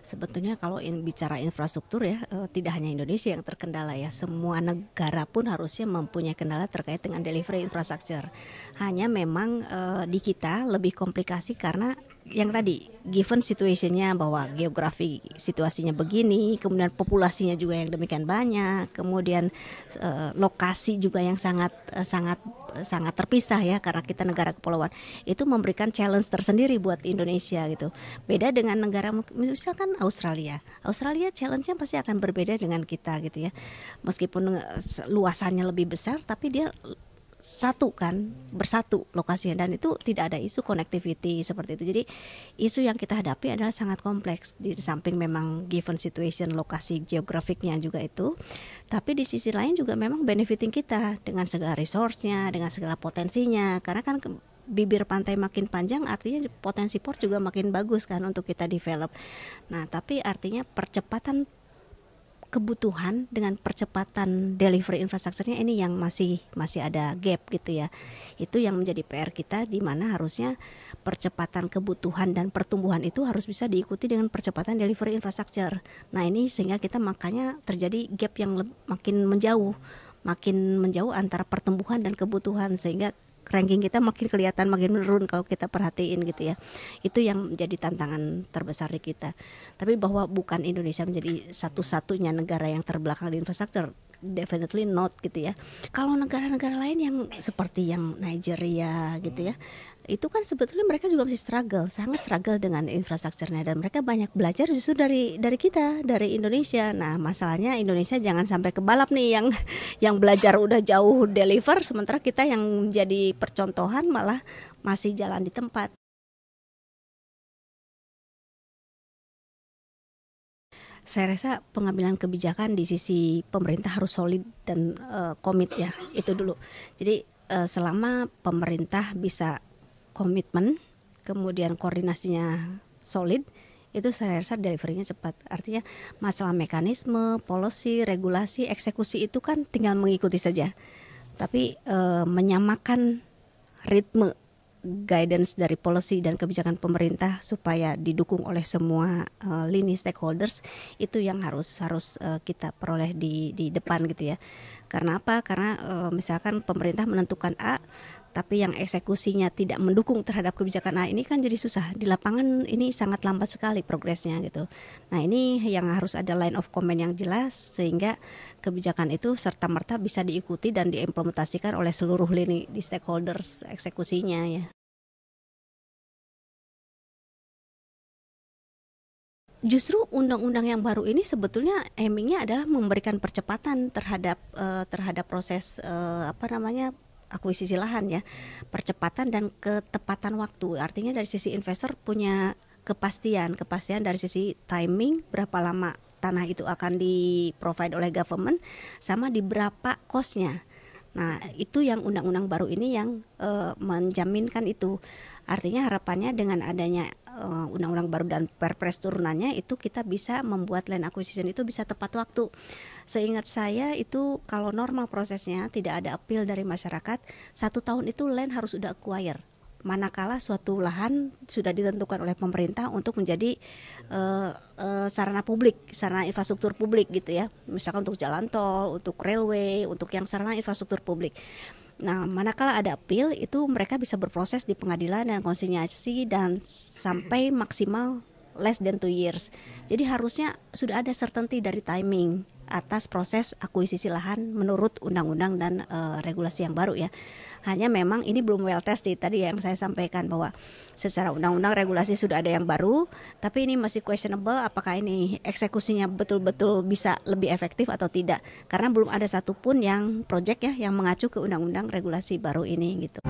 Sebetulnya kalau bicara infrastruktur ya, tidak hanya Indonesia yang terkendala ya, semua negara pun harusnya mempunyai kendala terkait dengan delivery infrastructure. Hanya memang di kita lebih komplikasi karena yang tadi given situationnya bahwa geografi situasinya begini, kemudian populasinya juga yang demikian banyak, kemudian lokasi juga yang sangat terpisah ya karena kita negara kepulauan, itu memberikan challenge tersendiri buat Indonesia gitu. Beda dengan negara misalkan Australia challenge-nya pasti akan berbeda dengan kita gitu ya. Meskipun luasannya lebih besar tapi dia bersatu lokasinya, dan itu tidak ada isu connectivity seperti itu. Jadi isu yang kita hadapi adalah sangat kompleks, di samping memang given situation lokasi geografiknya juga itu, tapi di sisi lain juga memang benefiting kita dengan segala resource-nya, dengan segala potensinya, karena kan bibir pantai makin panjang artinya potensi port juga makin bagus kan untuk kita develop. Nah tapi artinya percepatan kebutuhan dengan percepatan delivery infrastrukturnya ini yang masih ada gap gitu ya. Itu yang menjadi PR kita, di mana harusnya percepatan kebutuhan dan pertumbuhan itu harus bisa diikuti dengan percepatan delivery infrastruktur. Nah ini sehingga kita makanya terjadi gap yang makin menjauh antara pertumbuhan dan kebutuhan, sehingga ranking kita makin kelihatan makin menurun kalau kita perhatiin gitu ya. Itu yang menjadi tantangan terbesar di kita. Tapi bahwa bukan Indonesia menjadi satu-satunya negara yang terbelakang di infrastruktur, definitely not gitu ya. Kalau negara-negara lain yang seperti yang Nigeria gitu ya, itu kan sebetulnya mereka juga masih sangat struggle dengan infrastrukturnya, dan mereka banyak belajar justru dari kita, dari Indonesia. Nah masalahnya Indonesia jangan sampai kebalap nih yang belajar udah jauh deliver, sementara kita yang jadi percontohan malah masih jalan di tempat. Saya rasa pengambilan kebijakan di sisi pemerintah harus solid dan komit ya, itu dulu. Jadi selama pemerintah bisa komitmen, kemudian koordinasinya solid, itu saya rasa deliverynya cepat. Artinya masalah mekanisme, policy, regulasi, eksekusi itu kan tinggal mengikuti saja. Tapi menyamakan ritme guidance dari policy dan kebijakan pemerintah supaya didukung oleh semua lini stakeholders, itu yang harus kita peroleh di depan gitu ya. Karena apa? Karena misalkan pemerintah menentukan A, tapi yang eksekusinya tidak mendukung terhadap kebijakan A, ini kan jadi susah. Di lapangan ini sangat lambat sekali progresnya gitu. Nah ini yang harus ada line of command yang jelas, sehingga kebijakan itu serta-merta bisa diikuti dan diimplementasikan oleh seluruh lini di stakeholders eksekusinya ya. Justru undang-undang yang baru ini sebetulnya aimingnya adalah memberikan percepatan terhadap proses akuisisi lahan ya, percepatan dan ketepatan waktu. Artinya dari sisi investor punya kepastian dari sisi timing, berapa lama tanah itu akan di-provide oleh government, sama di berapa cost-nya. Nah itu yang undang-undang baru ini yang menjaminkan itu. Artinya harapannya dengan adanya undang-undang baru dan perpres turunannya, itu kita bisa membuat land acquisition itu bisa tepat waktu. Seingat saya itu kalau normal prosesnya tidak ada appeal dari masyarakat, 1 tahun itu land harus sudah acquire. Manakala suatu lahan sudah ditentukan oleh pemerintah untuk menjadi sarana infrastruktur publik gitu ya. Misalkan untuk jalan tol, untuk railway, untuk yang sarana infrastruktur publik. Nah, manakala ada appeal itu mereka bisa berproses di pengadilan dan konsinyasi dan sampai maksimal less than 2 years. Jadi harusnya sudah ada certainty dari timing atas proses akuisisi lahan menurut undang-undang dan regulasi yang baru ya. Hanya memang ini belum well tested, tadi yang saya sampaikan bahwa secara undang-undang regulasi sudah ada yang baru, tapi ini masih questionable apakah ini eksekusinya betul-betul bisa lebih efektif atau tidak, karena belum ada satupun yang project ya yang mengacu ke undang-undang regulasi baru ini gitu.